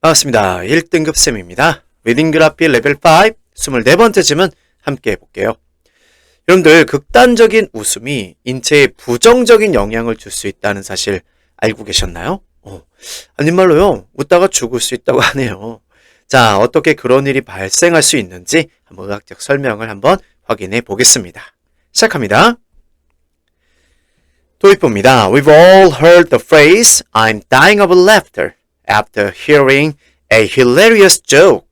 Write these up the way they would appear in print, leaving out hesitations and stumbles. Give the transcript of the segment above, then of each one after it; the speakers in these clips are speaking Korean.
반갑습니다. 1등급 쌤입니다. 리딩 그래피 레벨 5 24번째 질문 함께 해볼게요. 여러분들 극단적인 웃음이 인체에 부정적인 영향을 줄 수 있다는 사실 알고 계셨나요? 아닌 말로요. 웃다가 죽을 수 있다고 하네요. 자, 어떻게 그런 일이 발생할 수 있는지 한번 의학적 설명을 한번 확인해 보겠습니다. 시작합니다. 도입부입니다. We've all heard the phrase I'm dying of laughter after hearing a hilarious joke.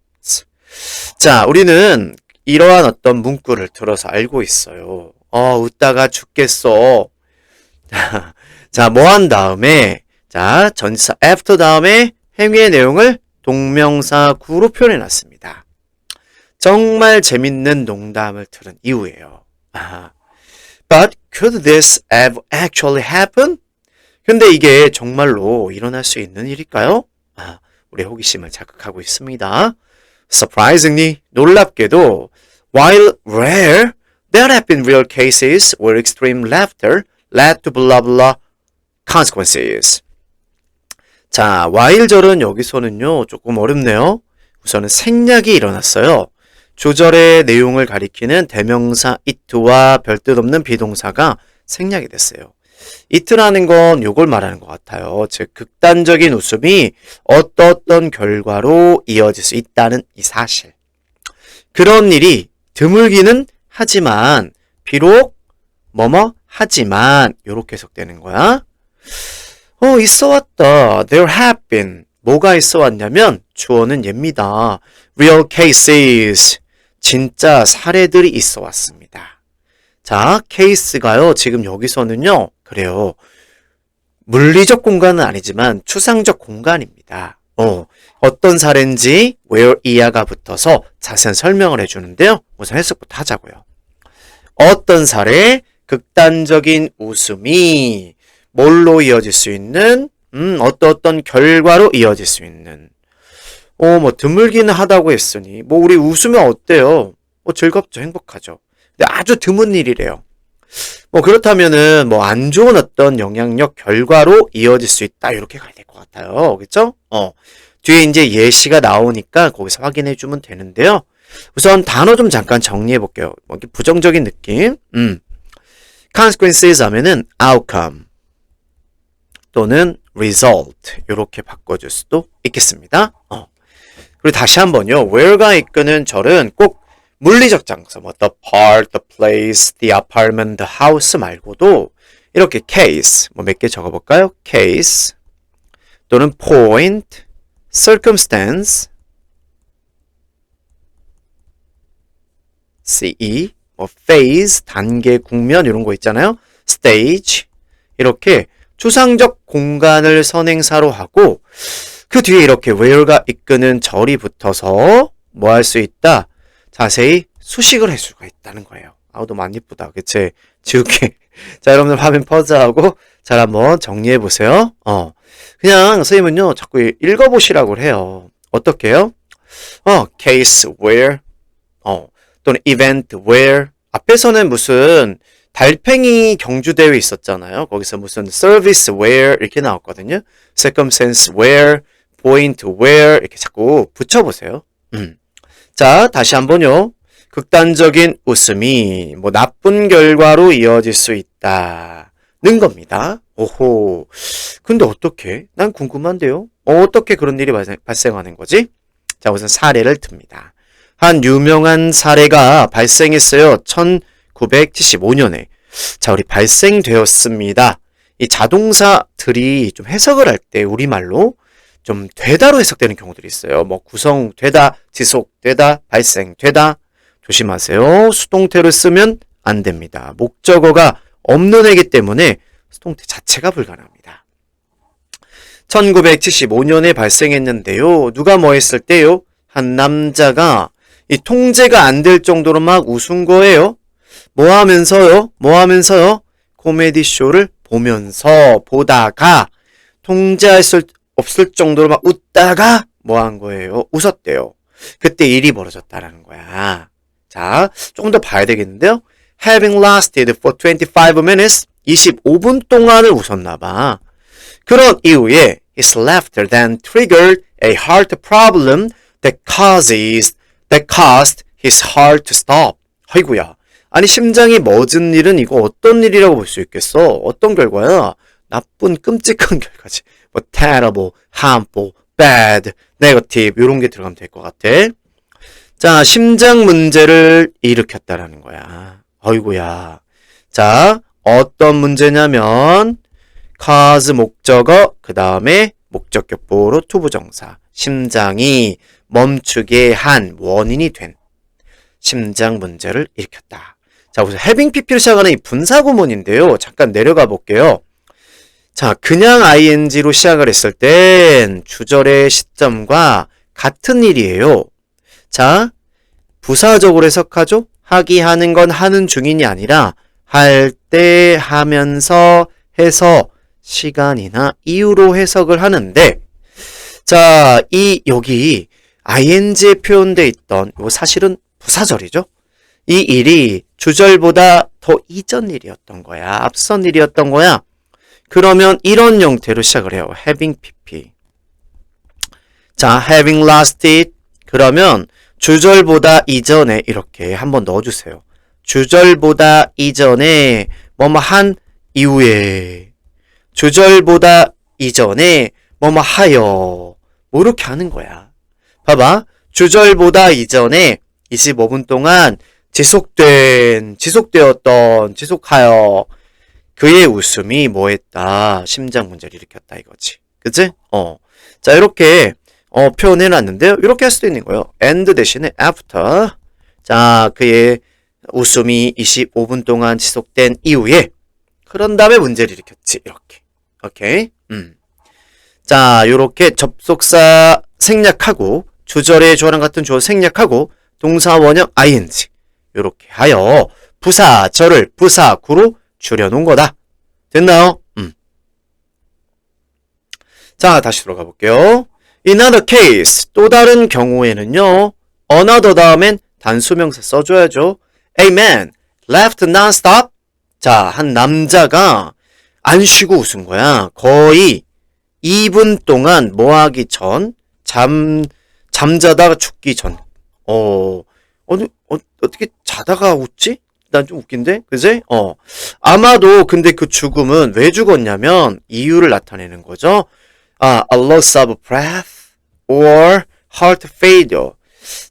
자, 우리는 이러한 어떤 문구를 들어서 알고 있어요. 웃다가 죽겠어. 자, 뭐 한 다음에, 자, 전치사 after 다음에 행위의 내용을 동명사 구로 표현해 놨습니다. 정말 재밌는 농담을 들은 이후에요. But could this have actually happened? 근데 이게 정말로 일어날 수 있는 일일까요? 우리 호기심을 자극하고 있습니다. Surprisingly, 놀랍게도, while rare, there have been real cases where extreme laughter led to blah blah consequences. 자, while절은 여기서는요, 조금 어렵네요. 우선은 생략이 일어났어요. 조절의 내용을 가리키는 대명사 it와 별뜻 없는 비동사가 생략이 됐어요. it라는 건 요걸 말하는 것 같아요. 즉 극단적인 웃음이 어떤 결과로 이어질 수 있다는 이 사실. 그런 일이 드물기는 하지만 비록 하지만 요렇게 해석되는 거야. 있어 왔다. There have been. 뭐가 있어 왔냐면 주어는 얘입니다. Real cases. 진짜 사례들이 있어 왔습니다. 자, 케이스가요. 지금 여기서는요. 그래요. 물리적 공간은 아니지만 추상적 공간입니다. 어떤 사례인지 where 이하가 붙어서 자세한 설명을 해주는데요. 우선 해석부터 하자고요. 어떤 사례, 극단적인 웃음이 뭘로 이어질 수 있는, 어떤 결과로 이어질 수 있는, 드물기는 하다고 했으니, 우리 웃으면 어때요? 즐겁죠, 행복하죠. 근데 아주 드문 일이래요. 그렇다면은, 안 좋은 어떤 영향력 결과로 이어질 수 있다. 이렇게 가야 될 것 같아요. 그쵸? 뒤에 이제 예시가 나오니까 거기서 확인해 주면 되는데요. 우선 단어 좀 잠깐 정리해 볼게요. 부정적인 느낌. consequences 하면은 outcome 또는 result. 이렇게 바꿔줄 수도 있겠습니다. 그리고 다시 한번요. where가 이끄는 절은 꼭 물리적 장소, the part, the place, the apartment, the house 말고도 이렇게 case, 몇 개 적어볼까요? case 또는 point, circumstance, CE, phase, 단계, 국면 이런 거 있잖아요. stage 이렇게 추상적 공간을 선행사로 하고 그 뒤에 이렇게 where가 이끄는 절이 붙어서 뭐 할 수 있다? 자세히 수식을 할 수가 있다는 거예요. 너무 안 예쁘다. 그치? 지울게. 자, 여러분들 화면 퍼즈하고 잘 한번 정리해 보세요. 그냥 선생님은요, 자꾸 읽어보시라고 해요. 어떻게 해요? case where, 또는 event where. 앞에서는 무슨 달팽이 경주대회 있었잖아요. 거기서 무슨 service where 이렇게 나왔거든요. circumstance where, point where 이렇게 자꾸 붙여보세요. 자, 다시 한번요. 극단적인 웃음이 나쁜 결과로 이어질 수 있다는 겁니다. 오호. 근데 어떻게? 난 궁금한데요. 어떻게 그런 일이 발생하는 거지? 자, 우선 사례를 듭니다. 한 유명한 사례가 발생했어요. 1975년에. 자, 우리 발생되었습니다. 이 자동사들이 좀 해석을 할 때 우리말로 좀 되다로 해석되는 경우들이 있어요. 구성되다, 지속되다, 발생되다. 조심하세요. 수동태로 쓰면 안 됩니다. 목적어가 없는 애기 때문에 수동태 자체가 불가능합니다. 1975년에 발생했는데요. 누가 뭐 했을 때요? 한 남자가 이 통제가 안 될 정도로 막 웃은 거예요. 뭐 하면서요? 코미디 쇼를 보다가 통제할 수 없을 정도로 막 웃다가 뭐 한 거예요? 웃었대요. 그때 일이 벌어졌다라는 거야. 자, 조금 더 봐야 되겠는데요. Having lasted for 25 minutes, 25분 동안을 웃었나 봐. 그런 이후에 his laughter then triggered a heart problem that caused his heart to stop. 아이고야. 아니 심장이 멎은 일은 이거 어떤 일이라고 볼 수 있겠어? 어떤 결과야? 나쁜 끔찍한 결과지. 뭐 terrible, harmful, bad, negative 이런 게 들어가면 될 것 같아. 자, 심장 문제를 일으켰다라는 거야. 아이고야. 자, 어떤 문제냐면 cause 목적어 그 다음에 목적격보로 투부정사. 심장이 멈추게 한 원인이 된 심장 문제를 일으켰다. 자, 우선 having pp로 시작하는 이 분사구문인데요. 잠깐 내려가 볼게요. 자, 그냥 ing로 시작을 했을 땐 주절의 시점과 같은 일이에요. 자, 부사적으로 해석하죠? 하기 하는 건 하는 중인이 아니라 할 때 하면서 해서 시간이나 이유로 해석을 하는데 자, 여기 ing에 표현되어 있던 요 사실은 부사절이죠. 이 일이 주절보다 더 이전 일이었던 거야. 앞선 일이었던 거야. 그러면 이런 형태로 시작을 해요. having pp. 자, having lasted. 그러면 주절보다 이전에 이렇게 한번 넣어주세요. 주절보다 이전에 뭐뭐 한 이후에 주절보다 이전에 뭐뭐 하여 뭐 이렇게 하는 거야. 봐봐. 주절보다 이전에 25분 동안 지속되었던, 지속하여 그의 웃음이 뭐했다. 심장 문제를 일으켰다 이거지. 그치? 자, 이렇게 표현해놨는데요. 이렇게 할 수도 있는 거예요. and 대신에 after. 자, 그의 웃음이 25분 동안 지속된 이후에 그런 다음에 문제를 일으켰지. 이렇게. 오케이. 자, 요렇게 접속사 생략하고 주절의 주어랑 같은 주어 생략하고 동사 원형 ing 요렇게 하여 부사절을 부사구로 줄여놓은 거다. 됐나요? 자, 다시 들어가 볼게요. In other case, 또 다른 경우에는요. another 다음엔 단수명사 써줘야죠. A man laughed non-stop. 자, 한 남자가 안 쉬고 웃은 거야. 거의 2분 동안 뭐 하기 전, 잠자다가 죽기 전. 어떻게 자다가 웃지? 난 좀 웃긴데? 그지? 아마도 근데 그 죽음은 왜 죽었냐면 이유를 나타내는 거죠. a loss of breath or heart failure.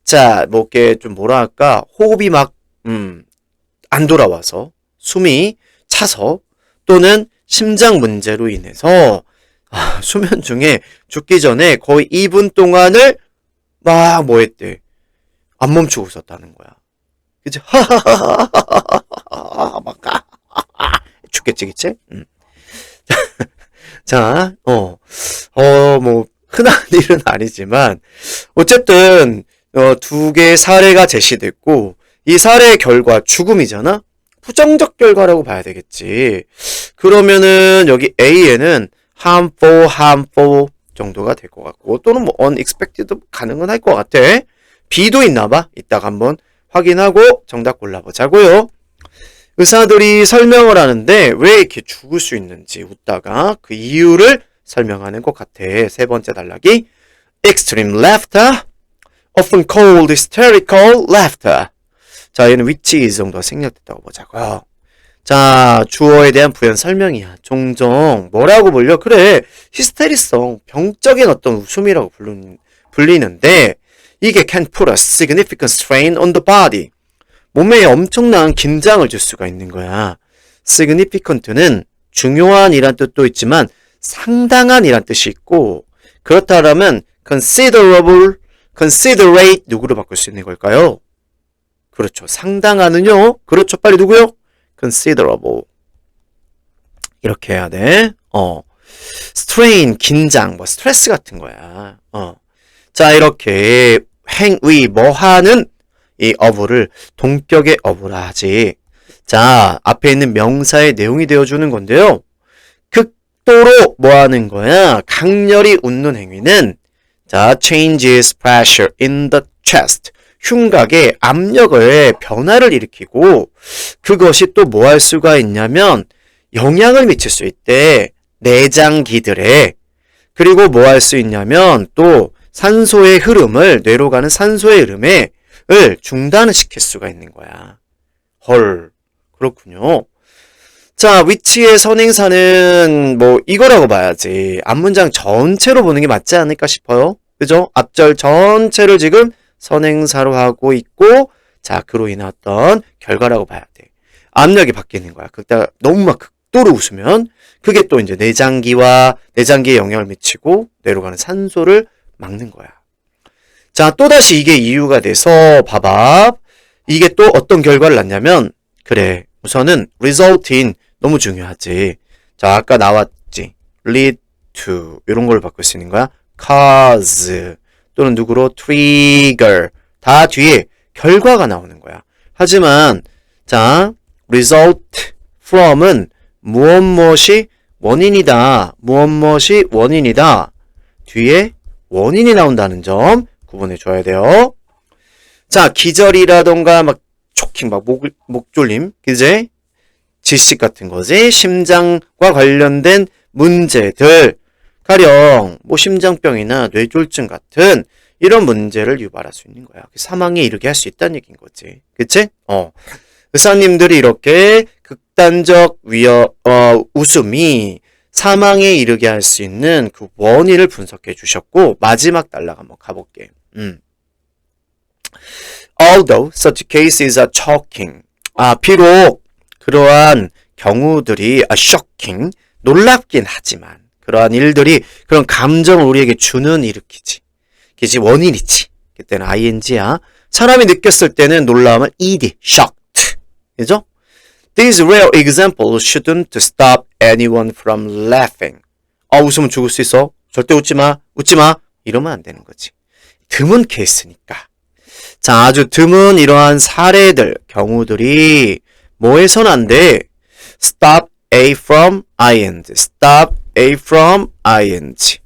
자, 뭐 이렇게 좀 뭐라 할까? 호흡이 막 안 돌아와서 숨이 차서 또는 심장 문제로 인해서 수면 중에 죽기 전에 거의 2분 동안을 막 뭐 했대. 안 멈추고 있었다는 거야. 그치? 막 죽겠지, 그치? 자, 뭐 흔한 일은 아니지만 어쨌든 두 개의 사례가 제시됐고 이 사례의 결과 죽음이잖아? 부정적 결과라고 봐야 되겠지. 그러면은 여기 A에는 harmful 정도가 될 것 같고 또는 뭐 unexpected 가능은 할 것 같아. B도 있나 봐. 이따가 한번 확인하고 정답 골라보자고요. 의사들이 설명을 하는데 왜 이렇게 죽을 수 있는지 웃다가 그 이유를 설명하는 것 같아. 세 번째 단락이 extreme laughter, often called hysterical laughter. 자, 얘는 which is 정도가 생략됐다고 보자고요. 자, 주어에 대한 부연 설명이야. 종종 뭐라고 불려? 그래, 히스테리성, 병적인 어떤 웃음이라고 불리는데 이게 can put a significant strain on the body. 몸에 엄청난 긴장을 줄 수가 있는 거야. significant는 중요한 이란 뜻도 있지만 상당한 이란 뜻이 있고 그렇다면 considerable, considerate 누구로 바꿀 수 있는 걸까요? 그렇죠. 상당한은요. 그렇죠. 빨리 누구요? considerable. 이렇게 해야 돼. strain, 긴장, 뭐 스트레스 같은 거야. 자, 이렇게 행위, 뭐하는 이 of를 동격의 of라 하지. 자, 앞에 있는 명사의 내용이 되어주는 건데요. 극도로 뭐하는 거야? 강렬히 웃는 행위는 자, changes pressure in the chest. 흉곽의 압력의 변화를 일으키고 그것이 또 뭐 할 수가 있냐면 영향을 미칠 수 있대. 내장기들에. 그리고 뭐 할 수 있냐면 또 산소의 흐름을, 뇌로 가는 산소의 흐름을 중단시킬 수가 있는 거야. 헐, 그렇군요. 자, which의 선행사는 뭐 이거라고 봐야지. 앞문장 전체로 보는 게 맞지 않을까 싶어요. 그죠? 앞절 전체를 지금 선행사로 하고 있고, 자, 그로 인한 어떤 결과라고 봐야 돼. 압력이 바뀌는 거야. 그때 너무 막 극도로 웃으면 그게 또 이제 내장기에 영향을 미치고 뇌로 가는 산소를 막는 거야. 자, 또다시 이게 이유가 돼서 봐봐. 이게 또 어떤 결과를 낳냐면, 그래, 우선은 result in 너무 중요하지. 자, 아까 나왔지. lead to 이런 걸 바꿀 수 있는 거야. cause 또는 누구로 trigger 다 뒤에 결과가 나오는 거야. 하지만 자, result from은 무엇이 원인이다. 무엇이 원인이다. 뒤에 원인이 나온다는 점 구분해 줘야 돼요. 자, 기절이라던가 막 초킹, 막 목 졸림, 그제? 질식 같은 거지. 심장과 관련된 문제들, 가령 뭐 심장병이나 뇌졸중 같은 이런 문제를 유발할 수 있는 거야. 사망에 이르게 할 수 있다는 얘기인 거지. 그치? 의사님들이 이렇게 극단적 웃음이 사망에 이르게 할 수 있는 그 원인을 분석해 주셨고, 마지막 단락 한번 가볼게. Although such cases are shocking. 비록 그러한 경우들이 shocking, 놀랍긴 하지만 그러한 일들이 그런 감정을 우리에게 일으키지. 원인이지. 그때는 ing야. 사람이 느꼈을 때는 놀라움을 ed, shocked. 그죠? These rare examples shouldn't stop anyone from laughing. 웃으면 죽을 수 있어. 절대 웃지 마. 이러면 안 되는 거지. 드문 케이스니까. 자, 아주 드문 이러한 사례들, 경우들이 뭐 해서는 안 돼? Stop A from ing. Stop A from ing.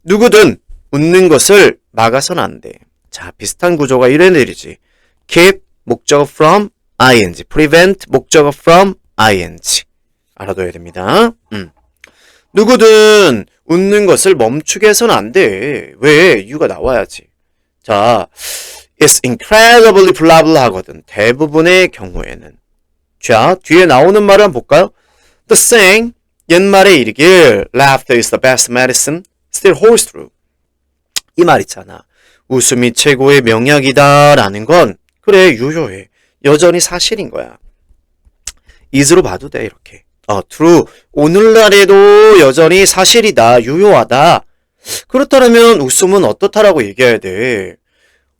누구든 웃는 것을 막아서는 안 돼. 자, 비슷한 구조가 이런 일이지. Keep 목적어 from ing. Prevent 목적어 from ing. 알아둬야 됩니다. 누구든 웃는 것을 멈추게 해서는 안 돼. 왜? 이유가 나와야지. 자, It's incredibly blah blah 하거든. 대부분의 경우에는. 자, 뒤에 나오는 말을 한번 볼까요? The saying, 옛말에 이르길 Laughter is the best medicine still holds true. 이 말 있잖아. 웃음이 최고의 명약이다 라는 건 그래, 유효해. 여전히 사실인 거야. is로 봐도 돼, 이렇게. true. 오늘날에도 여전히 사실이다. 유효하다. 그렇다면 웃음은 어떻다라고 얘기해야 돼.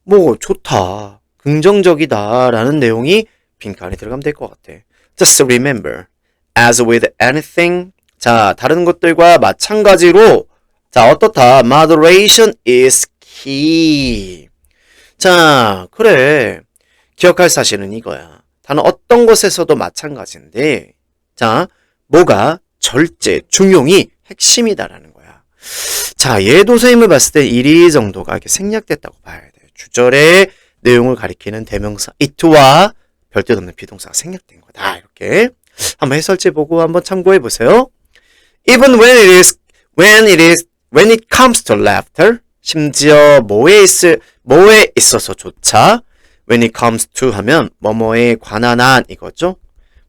뭐 좋다. 긍정적이다 라는 내용이 빈칸에 들어가면 될 것 같아. Just remember, as with anything, 자, 다른 것들과 마찬가지로 자, 어떻다. Moderation is key. 자, 그래. 기억할 사실은 이거야. 다른 어떤 것에서도 마찬가지인데, 자, 뭐가 절제, 중용이 핵심이다라는 거야. 자, 예도세임을 봤을 때 1위 정도가 이렇게 생략됐다고 봐야 돼. 주절의 내용을 가리키는 대명사 it와 별뜻 없는 비동사가 생략된 거다. 이렇게 한번 해설지 보고 한번 참고해 보세요. Even when it comes to laughter, 심지어 뭐에 있어서조차 when it comes to 하면 뭐뭐에 관한 한 이거죠.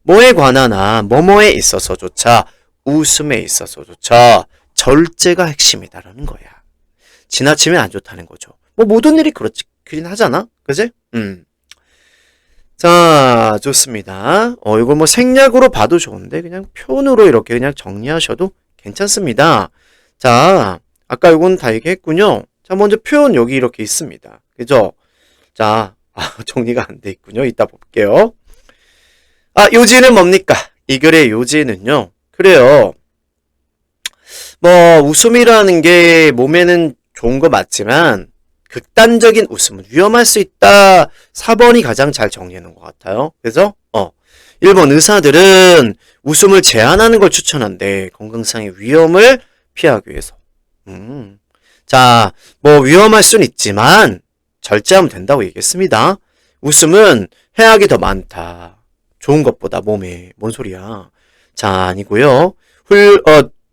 뭐에 관한 한 뭐뭐에 있어서조차 웃음에 있어서조차 절제가 핵심이다라는 거야. 지나치면 안 좋다는 거죠. 뭐 모든 일이 그렇긴 하잖아. 그지? 자, 좋습니다. 이거 뭐 생략으로 봐도 좋은데 그냥 표현으로 이렇게 그냥 정리하셔도 괜찮습니다. 자, 아까 이건 다 얘기했군요. 자, 먼저 표현 여기 이렇게 있습니다. 그죠? 자, 정리가 안 돼 있군요. 이따 볼게요. 요지는 뭡니까? 이 글의 요지는요. 그래요. 뭐 웃음이라는 게 몸에는 좋은 거 맞지만 극단적인 웃음은 위험할 수 있다. 4번이 가장 잘 정리해 놓은 것 같아요. 그래서 1번 의사들은 웃음을 제한하는 걸 추천한대. 건강상의 위험을 피하기 위해서. 자, 뭐 위험할 수는 있지만 절제하면 된다고 얘기했습니다. 웃음은 해악이 더 많다. 좋은 것보다 몸에. 뭔 소리야. 자, 아니고요.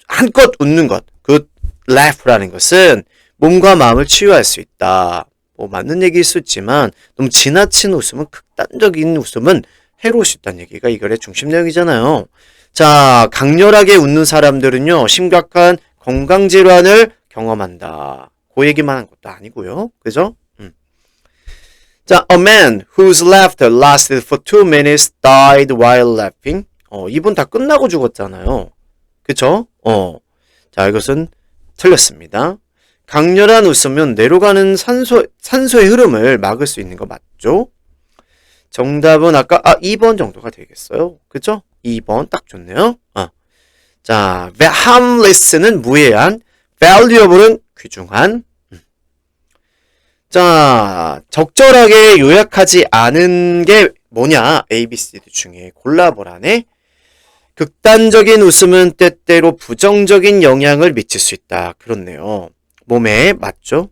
한껏 웃는 것. 그 laugh라는 것은 몸과 마음을 치유할 수 있다. 뭐 맞는 얘기일 수 있지만 너무 지나친 웃음은 극단적인 웃음은 해로울 수 있다는 얘기가 이 글의 중심 내용이잖아요. 자, 강렬하게 웃는 사람들은요. 심각한 건강질환을 경험한다. 그 얘기만 한 것도 아니고요. 그죠? 자, a man whose laughter lasted for 2 minutes died while laughing. 이분 다 끝나고 죽었잖아요. 그쵸? 자, 이것은 틀렸습니다. 강렬한 웃음은 내려가는 산소의 흐름을 막을 수 있는 거 맞죠? 정답은 아까 2번 정도가 되겠어요. 그쵸? 2번 딱 좋네요. 자, harmless는 무해한, valuable은 귀중한. 자, 적절하게 요약하지 않은 게 뭐냐? A, B, C, D 중에 골라보라네. 극단적인 웃음은 때때로 부정적인 영향을 미칠 수 있다. 그렇네요. 몸에 맞죠?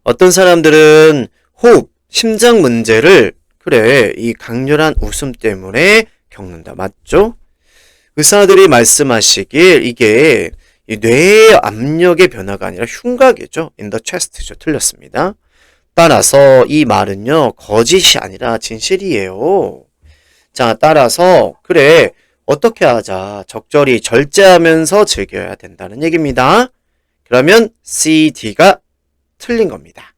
어떤 사람들은 호흡, 심장 문제를 그래, 이 강렬한 웃음 때문에 겪는다. 맞죠? 의사들이 말씀하시길 이게 이 뇌의 압력의 변화가 아니라 흉곽이죠. in the chest죠. 틀렸습니다. 따라서 이 말은요. 거짓이 아니라 진실이에요. 자, 따라서 그래, 어떻게 하자. 적절히 절제하면서 즐겨야 된다는 얘기입니다. 그러면 C, D가 틀린 겁니다.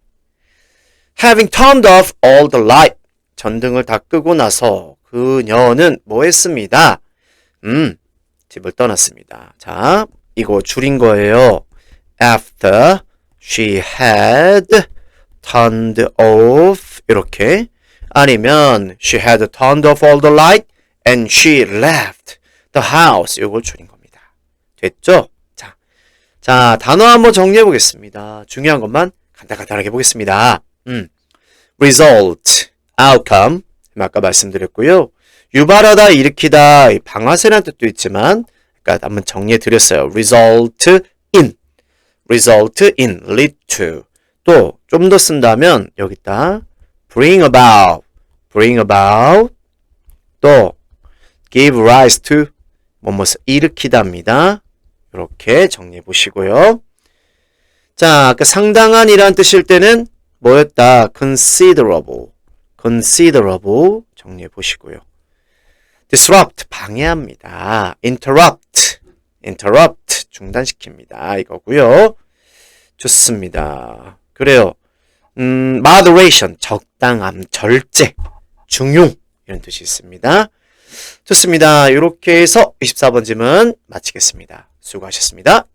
Having turned off all the light. 전등을 다 끄고 나서 그녀는 뭐 했습니다? 집을 떠났습니다. 자, 이거 줄인 거예요. After she had turned off 이렇게 아니면 she had turned off all the light and she left the house 이걸 줄인 겁니다. 됐죠? 자, 단어 한번 정리해 보겠습니다. 중요한 것만 간단하게 보겠습니다. result, outcome 아까 말씀드렸고요. 유발하다, 일으키다, 방아쇠라는 뜻도 있지만 그러니까 한번 정리해 드렸어요. result in, lead to. 또 좀 더 쓴다면 여기 있다. bring about. 또 give rise to, 뭐뭐을 일으키다입니다. 이렇게 정리해 보시고요. 자, 아까 상당한이란 뜻일 때는 뭐였다? considerable 정리해 보시고요. disrupt 방해합니다. interrupt 중단시킵니다. 이거고요. 좋습니다. 그래요. moderation 적당함, 절제, 중용 이런 뜻이 있습니다. 좋습니다. 이렇게 해서 24번 질문 마치겠습니다. 수고하셨습니다.